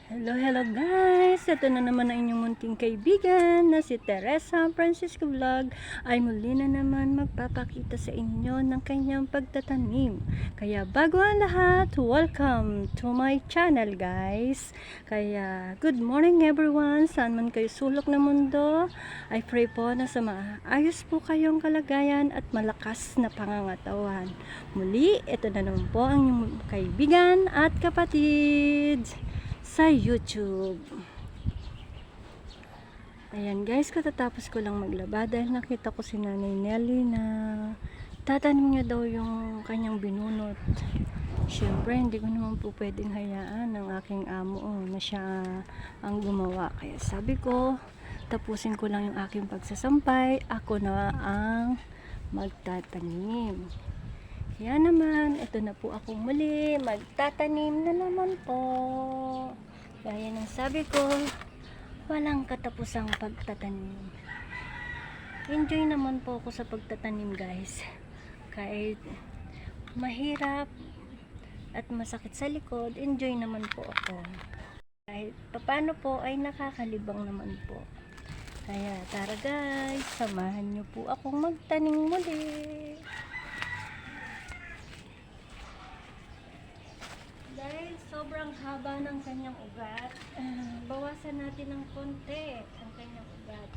Hello, hello guys! Ito na naman ang inyong munting kaibigan na si Teresa Francisco Vlog ay muli na naman magpapakita sa inyo ng kanyang pagtatanim. Kaya bago ang lahat, welcome to my channel guys! Kaya good morning everyone! Saan man kayo sulok ng mundo, I pray po na sa maayos po kayong kalagayan at malakas na pangangatawan. Muli, ito na naman po ang inyong kaibigan at kapatid sa YouTube. Ayan guys, katatapos ko lang maglaba dahil nakita ko si Nanay Nelly na tatanim niya daw yung kanyang binunot. Siyempre, hindi ko naman po pwedeng hayaan ng aking amo na siya ang gumawa. Kaya sabi ko, tapusin ko lang yung aking pagsasampay. Ako na ang magtatanim. Kaya naman, ito na po ako muli, magtatanim na naman po. Gaya ng sabi ko, walang katapusang pagtatanim. Enjoy naman po ako sa pagtatanim guys. Kahit mahirap at masakit sa likod, enjoy naman po ako. Kahit papano po ay nakakalibang naman po. Kaya tara guys, samahan niyo po akong magtanim muli. Dahil sobrang haba ng kanyang ugat, bawasan natin ng konti ang kanyang ugat.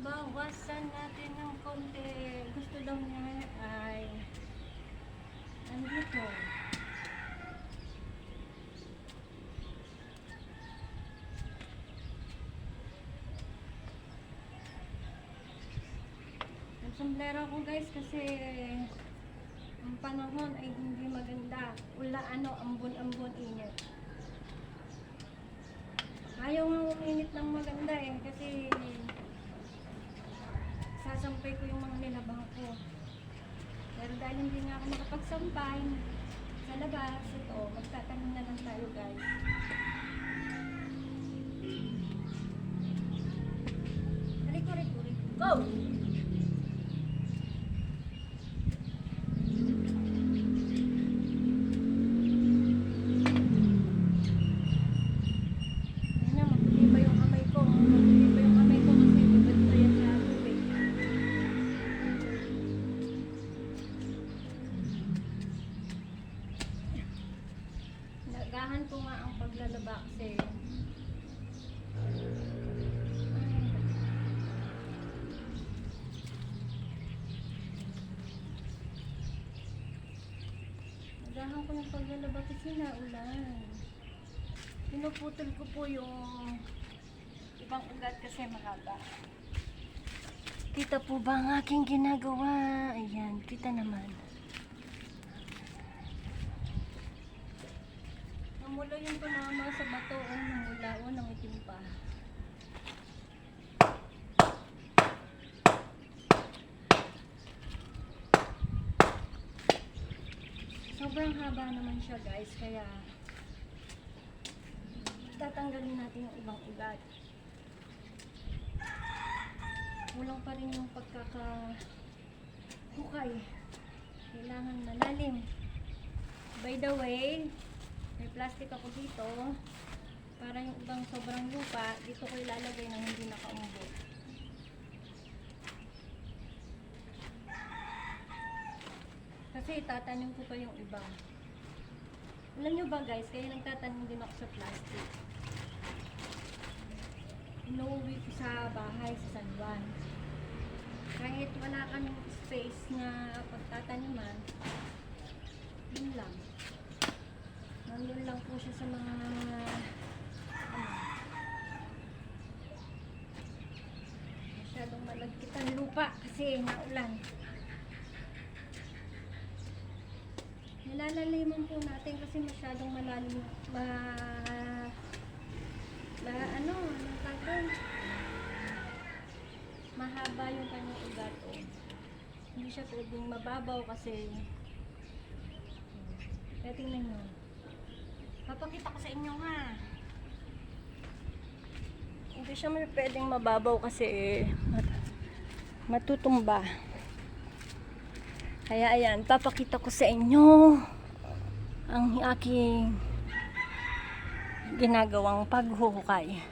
Bawasan natin ng konti. Gusto daw niya ay andito. Sombrero ko guys kasi ang panahon ay hindi maganda. Ambon-ambon init. Ayaw nga uminit ng maganda kasi sasampay ko yung mga nilabang ko. Pero dahil hindi nga ako makapagsampay sa labas, ito, magtatanim na lang tayo guys. Riko. Go! Nagahan ko nga ang paglalaba kasi nagahan ko ng paglalaba kasi naulan. Pinuputol ko po yung ibang ugat kasi mahaba. Kita po ba ang aking ginagawa? Ayan, kita naman. Namula yung tumama sa bato, namula o nangitim pa. Sobrang haba naman siya guys, kaya tatanggalin natin yung ibang ugat. Kulang pa rin yung pagkakahukay. Kailangan malalim. By the way, may plastic ako dito para yung ibang sobrang lupa dito ko ilalagay na hindi nakaumbot. Kasi tatanim ko pa yung iba. Alam nyo ba guys, kaya nagtatanim din ako sa plastic. Inuwi ko sa bahay sa San Juan. Kahit wala kang space na pagtataniman, yun lang. Nandun lang po siya sa mga masyadong malagkit ang lupa kasi naulan. Nilalaliman po natin kasi masyadong malalim mahaba yung kanyang ugat hindi siya pwedeng mababaw kasi kaya tingnan nyo. Papakita ko sa inyo ha. Hindi siya pwedeng mababaw kasi matutumba. Kaya ayan, papakita ko sa inyo ang aking ginagawang paghuhukay.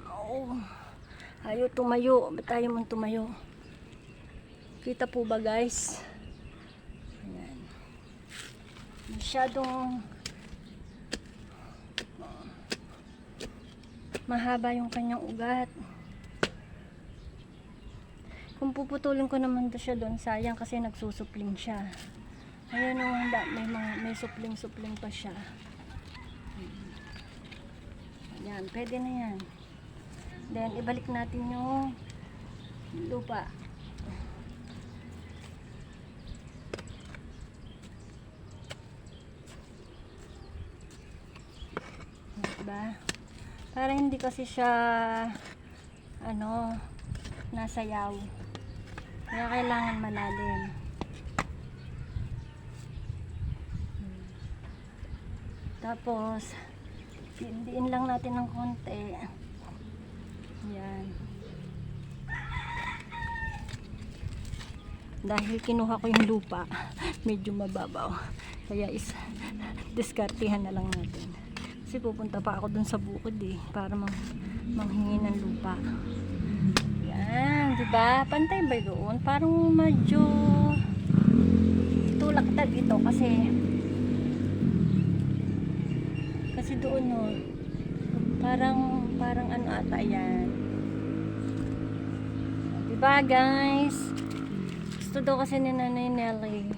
Oh, ayaw tumayo. Ba't ayaw mong tumayo? Kita po ba guys? Ayan. Masyadong mahaba yung kanyang ugat. Kung puputulin ko naman to siya doon, sayang kasi nagsusupling siya. Ayan o, may supling-supling pa siya. Ayan, pwede na yan. Then, ibalik natin yung lupa. Diba? Para hindi kasi siya nasayaw. Kaya kailangan malalim. Tapos diin lang natin ng konti. Yan. Dahil kinuha ko yung lupa, medyo mababaw. Kaya diskartihan na lang natin. Kasi pupunta pa ako dun sa bukid para manghingi ng lupa. Yan, diba? Pantay ba doon? Parang medyo tulak-tag ito kasi doon parang ano ata yan. Diba guys? Gusto daw kasi ni Nanay Nelly.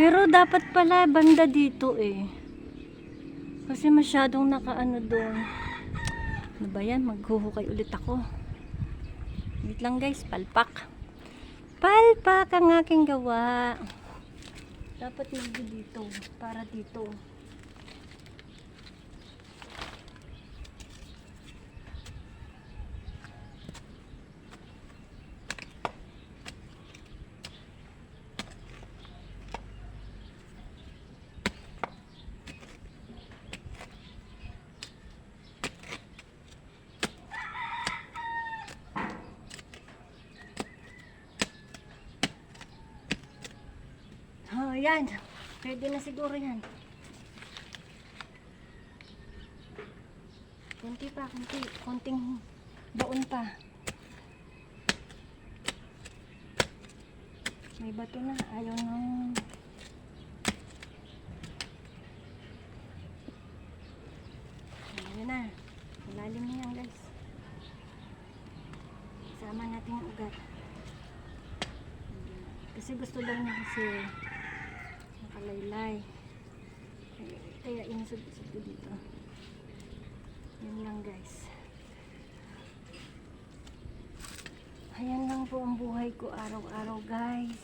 Pero dapat pala banda dito kasi masyadong nakaano doon. Ano ba yan? Maghuhukay ulit ako. Wait lang guys, palpak ang aking gawa. Dapat dito para dito. Yan. Pwede na siguro yan. Konting baon pa. May bato na. Ayaw nang ayan na. Malalim na yan guys. Isama natin yung ugat. Kasi gusto daw niya kasi nakalaylay. Kaya inusog-usog ko dito. Yan lang guys. Ayan lang po ang buhay ko araw-araw guys.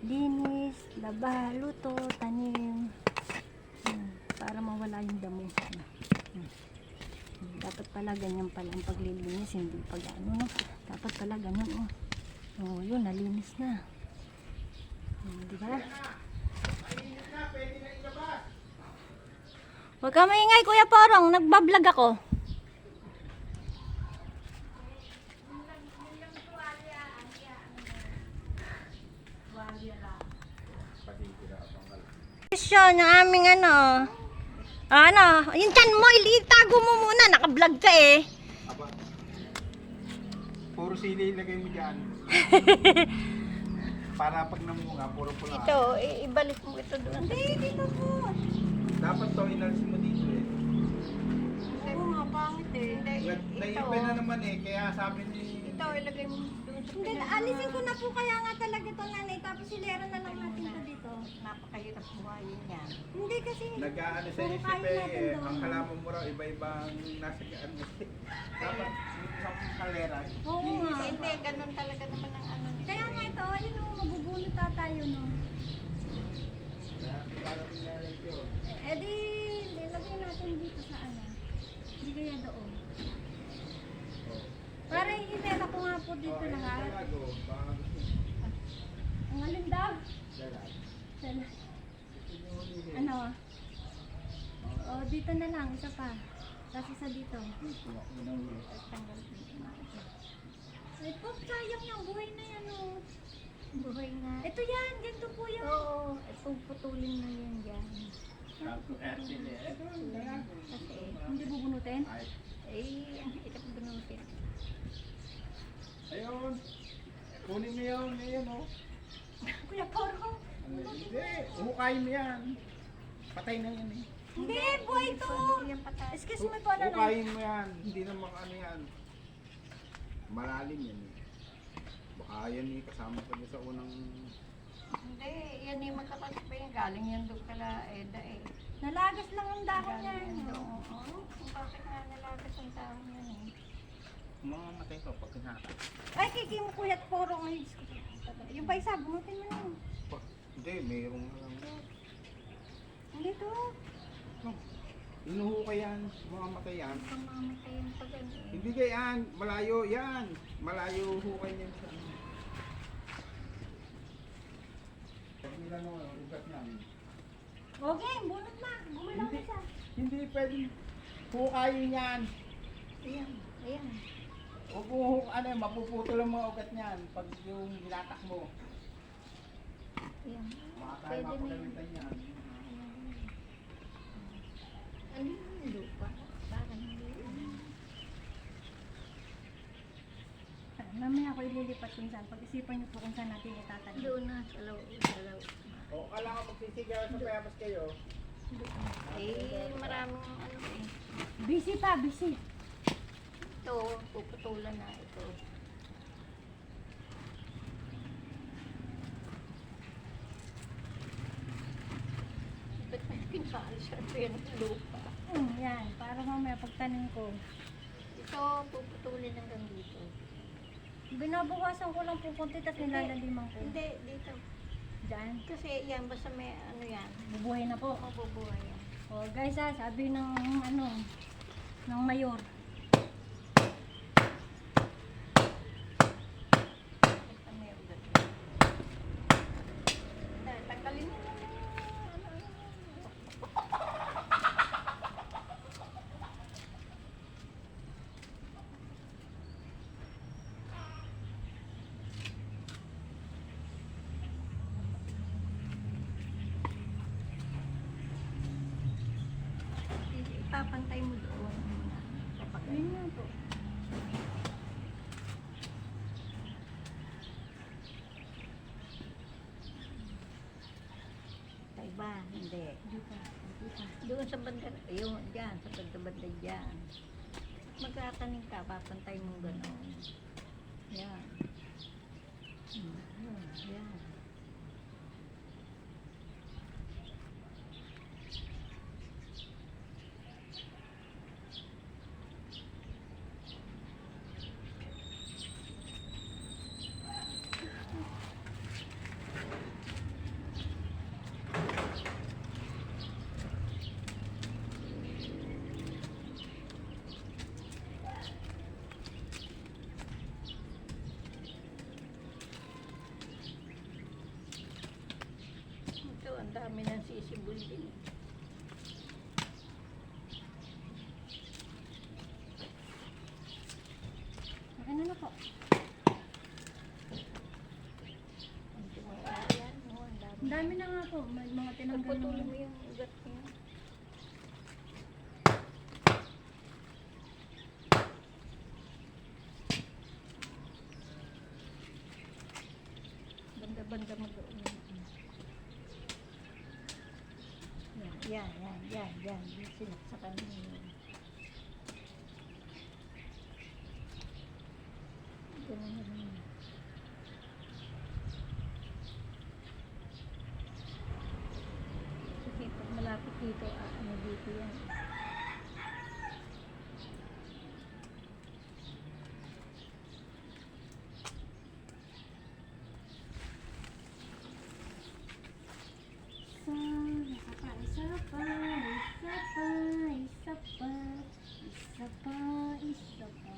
Linis, laba, luto, tanim. Para mawala yung damo. Dapat pala ganyan pala ang paglilinis, hindi pag no? Dapat pala ganun yun, nalinis na. Diba? Huwag ka maingay Kuya Porong, nagbablog ako. Yung aming yung chan mo, ilitago mo muna, nakablog ka Puro sili ilagay mo dyan. Para pag namunga, puro pula. Ito, ibalik mo ito doon. Hindi, dito po. Dapat to, inalis mo dito Oo nga, pangit Naiipin na naman kaya sabi ni... Ito, ilagay mo doon. Hindi, alisin ko na po kaya nga talaga ito nanay. Tapos silera na lang natin ito dito. Napakahirap buhayin yan. Hindi kasi... Nag-aano sa isip ang halaman mo raw, iba-ibang nasa gaan mo. Dapat isang kalera. Oo nga. Hindi, ganun talaga naman ang ano. Kaya nga ito, mabubunot tayo di, lagay natin dito sa Hindi kaya doon. Para hinela ko nga po dito lahat. Ang alin daw? Dito na lang, isa pa. Tapos isa dito. Ay, Pop, sayang yung buhay na yan Buhay nga. Ito yan, ganito po yan. Oo, puputulin na yan dyan. Kasi, Hindi bubunutin? ay, Ang hirap bunutin. ayun. Kunin mo yun, ayun oh. Kuya Poro. Hindi, hukayin mo yan. Patay na yan eh. Hindi, buhay to. Yan patay. Excuse me po, nanay. Hukayin mo yan. Hindi naman ano yan. Malalim yan eh. Baka yan eh, kasama pa niya sa unang... Hindi, yan yung magkapasok pa yan. Galing yan doon kala Eda eh. Nalagas lang ang dahon niya. Galing yan doon. Oo, bakit nga nalagas ang taon yan eh. Mamamatay ko pag kinaka. Ay, kiki mo Kuya Poro. Ay, yung pa isa, bunutin mo na. Hindi, mayroong alam. Hindi to. Inuhukay yan, mamamatay yan. Pamamatay yung pag ano eh. Hindi yan, malayo yan. Malayo hukay niyan sa ano. Pag nila no, ugat niyan. Okay, bunot na. Gumilang na siya. Hindi pwedeng hukayin yan. Ayan, ayan. Huwag mo ano, mapuputol ang mga ugat niyan pag yung nilatak mo. Ayan. Makakaya Pwede na yun. mapagalitan yan. Ano yung lupa? Parang hindi. Mamaya ako ililipat kung saan. Pag-isipan niyo po kung saan natin itatanim. Doon na, salaw. O, kala ko magsisigaw sa payabas kayo. Eh, maraming ano eh. Busy pa, busy. Ito, puputulan na ito. Ba't may pinaalis ito yan ang lupa? Yan, para mamaya pagtanim ko. Ito, puputulin hanggang dito. Binabawasan ko lang po konti tapos nilalaliman ko. Hindi, dito. Diyan, Kasi yan, basta may ano yan, bubuhay na po. mabubuhay yan. O guys sabi ng ng mayor. Basta may ugat. Tanggalin mo na ano. Ipapantay mo doon. Ayun nga po. Sa iba, hindi. Dito. Dito. Doon sa banda, ayun, dyan, sa banda-banda dyan. Magkatanim ka, papantay mo gano'n. Yan. Yan. Ito, ang dami ng sisibol din. Okay na po. Ang ayan, oh, ang dami. Ang dami na nga po. May mga tinanggal Pagputulin mo na. yung ugat niya. Banda-banda mo doon. Yan. Sinaksakan mo yun. Ganun na rin. Kasi pag malapit dito, ano dito yan. Isa pa.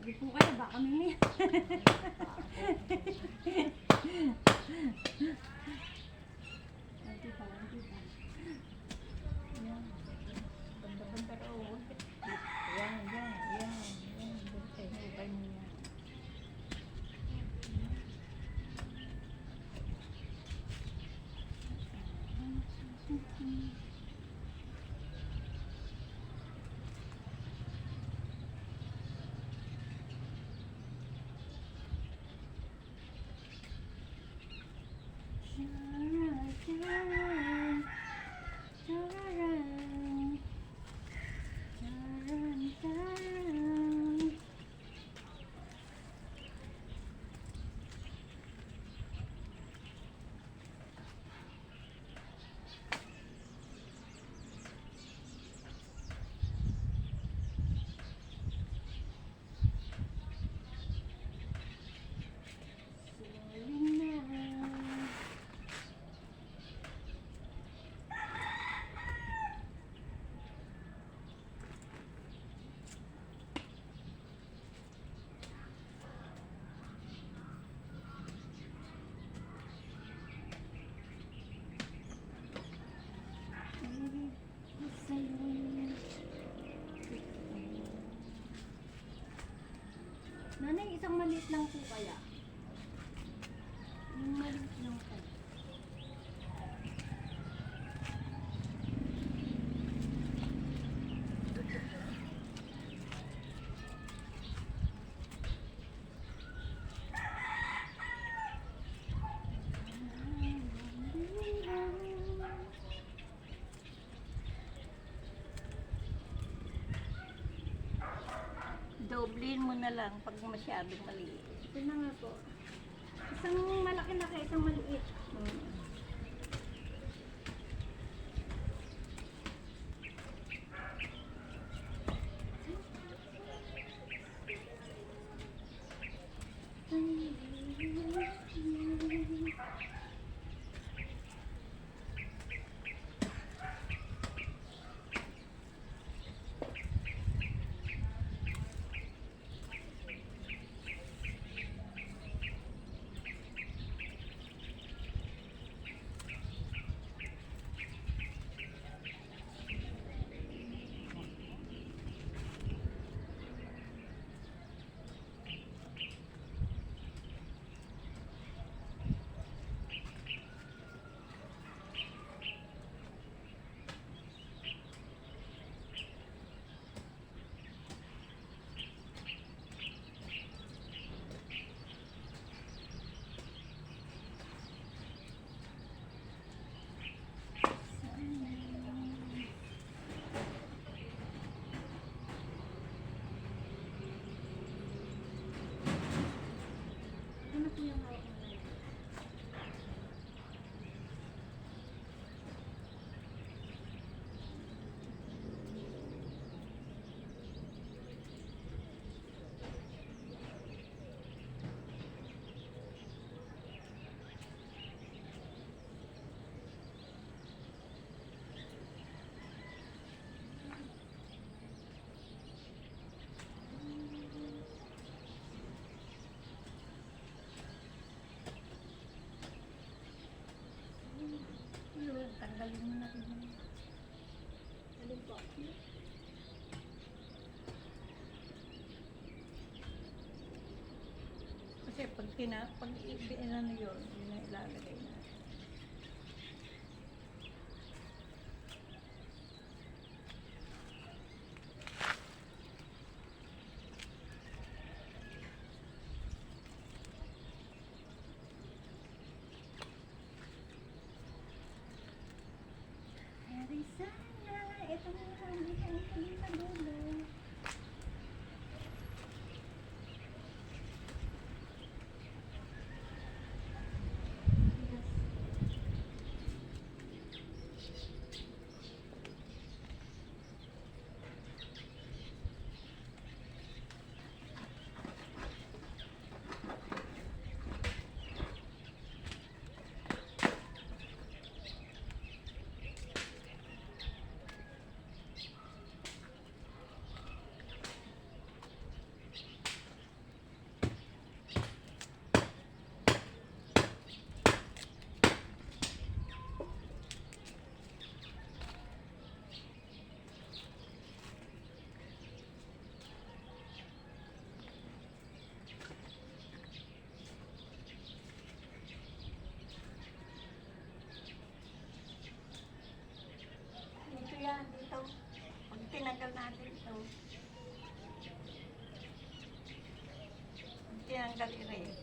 Sige po kayo, baka mimi. Anti pa, anti pa. Yan. Banda-banda raw. Yan, yan, yan. Yan, bantay. Hukay mo yan. Charan, charan, charan, charan, charan. Slowly now. Nanay, isang maliit lang po kaya. Yung maliit lang po. Doblein mo na lang pag masyadong maliit. Ito na nga po. Isang malaki na kaya isang maliit. Ano po yung hawak mo na yun? Yun, tanggalin mo na rin. Alin po? Kasi pag ano yun, yun ang ilalagay na. Arizona, ito na kami sa dulo. tanggal ire.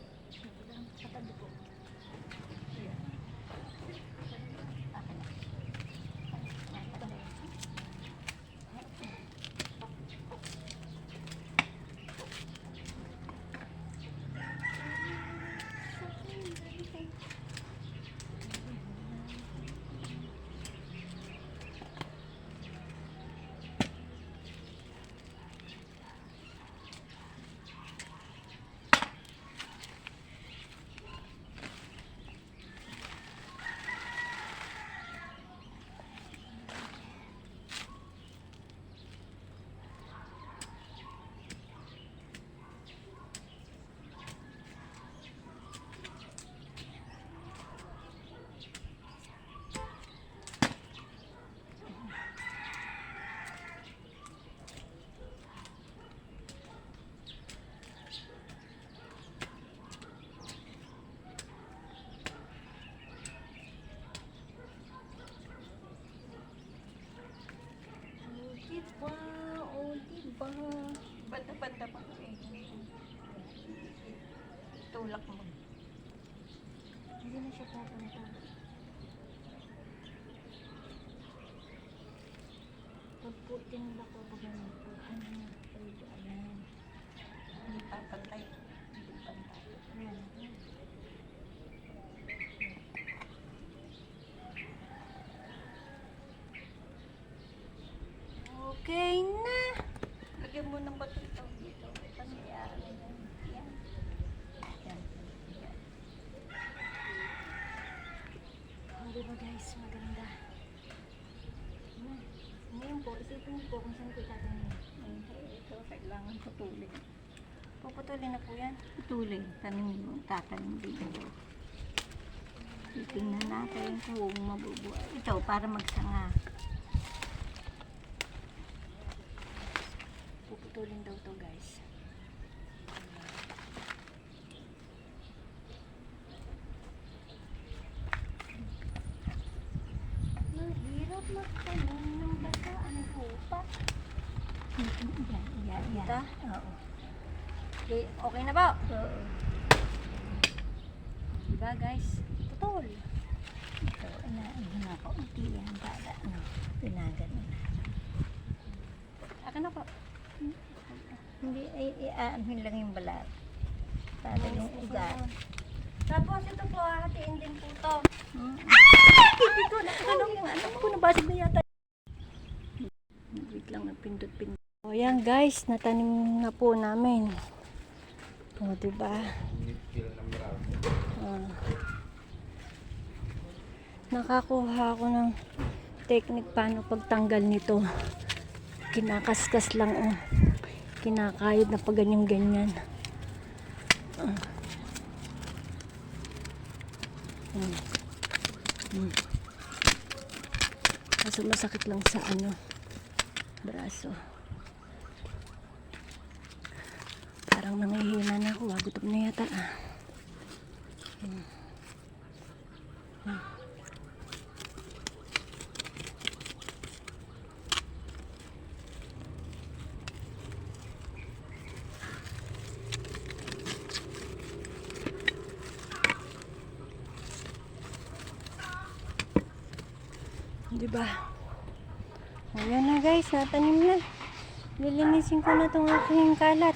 Katabi ko. Ayan. Akin na. Diba? Oh, diba? Banda-banda pa eh. Tulak mo. Hindi na siya papunta. Pag po tinulak ko pag ano po, ano na pwede, ayan. Hindi papantay. Hindi pantay. Ayan. Okay na. Lagyan mo ng bato ito dito. Pangyayari na. Yan. Yan. Yan. Di ba guys, maganda. Ngayon po, isipin niyo po kung saan ko itatanim. Ito, kailangan putulin. Puputulin na po yan. Putulin. Tanimin mo. Tatanim dito. Titingnan natin kung mabubuhay. Ito, para magsanga. Puputulin daw to guys. Mahirap magtanim ng bata ang lupa. Yan. Ito? Oo. Okay, okay na ba? Oo. Diba guys? Putol. Ito, na ko. Unti yan para pinagano na. Akin na po. Hindi, aanhin lang yung balat. Para yung ugat. Tapos ito po, hatiin din po to. Hmm. Hindi ko na, alam ko nabasag na yata. Wait lang, napindot-pindot. O yan guys, natanim na po namin. O diba? Feel ng marami. Nakakuha ako ng technique paano pagtanggal nito. Kinakaskas lang kinakayod na pag ganyan-ganyan. Kaso masakit lang sa braso. Parang nangihina na ako. Gutom na yata. Diba? Ayan na guys, natanim na. Lilinisin ko na itong aking kalat.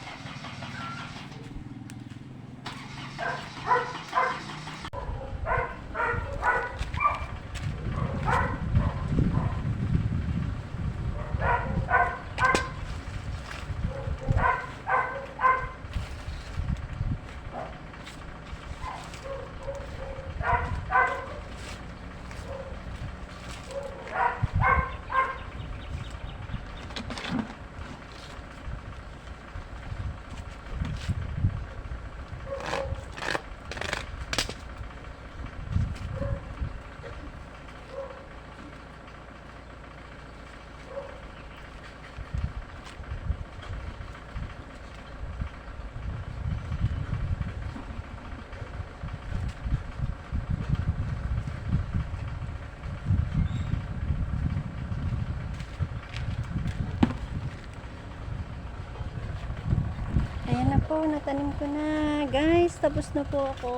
po, natanim ko na. Guys, tapos na po ako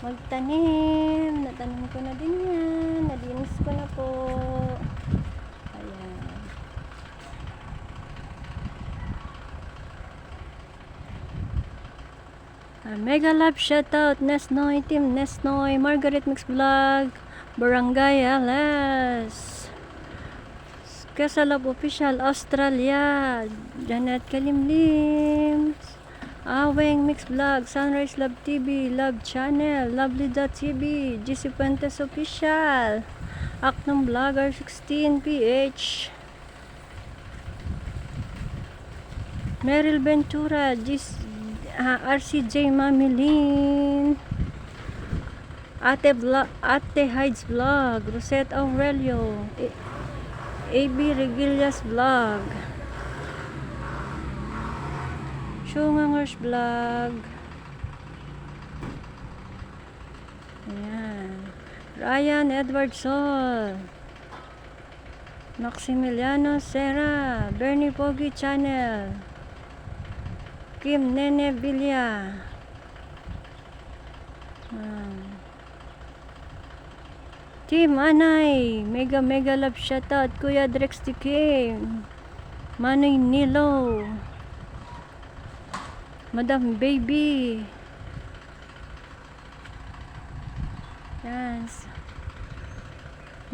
magtanim. Natanim ko na din yan. Nalinis ko na po. Ayan. Mega love shoutout, Nesnoy, Team Nesnoy, Margaret Mix Vlog, Barangay LS, Kasalab Official Australia, Janet Kalimlim, Aweng Mix Vlog, Sunrise Love TV, Love Channel, Lovely.tv, GC Fuentes Official, Aknong Vlogger 16PH, Meryl Ventura, RCJ Mamilin, Ate Hides Vlog, Rosette Aurelio, AB Regilias Vlog, Shungangers Vlog, ayan, Ryan Edward Sol, Maximiliano Serra, Bernie Pogi Channel, Kim Nene Villa, Team Anay, mega love shoutout, Kuya Drex Kim, Manay Nilo, Madam Baby, yes,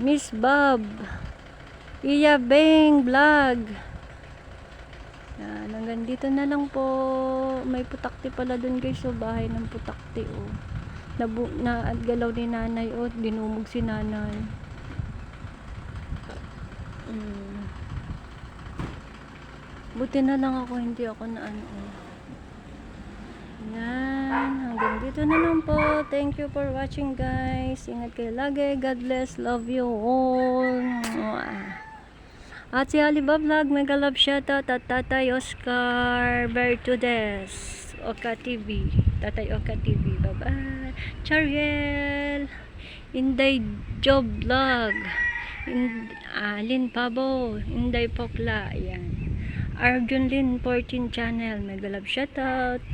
Miss Bob, Iya Beng Vlog. Yan, hanggang dito na lang po. May putakti pala dun guys, so bahay ng putakti oh. Galaw ni nanay oh, dinumog si nanay. Buti na lang ako, hindi ako na ano oh. Yan, hanggang dito na lang po. Thank you for watching guys. Ingat kayo lagi. God bless. Love you all. At si Aliba Vlog, mega love shoutout at Tatay Oscar Bertudes, Oka TV, Tatay Oka TV, bye bye. Chariel, Inday Job Vlog, Lin Pabo, Inday Pokla, yan. Arjun Lin 14 channel, mega love shoutout.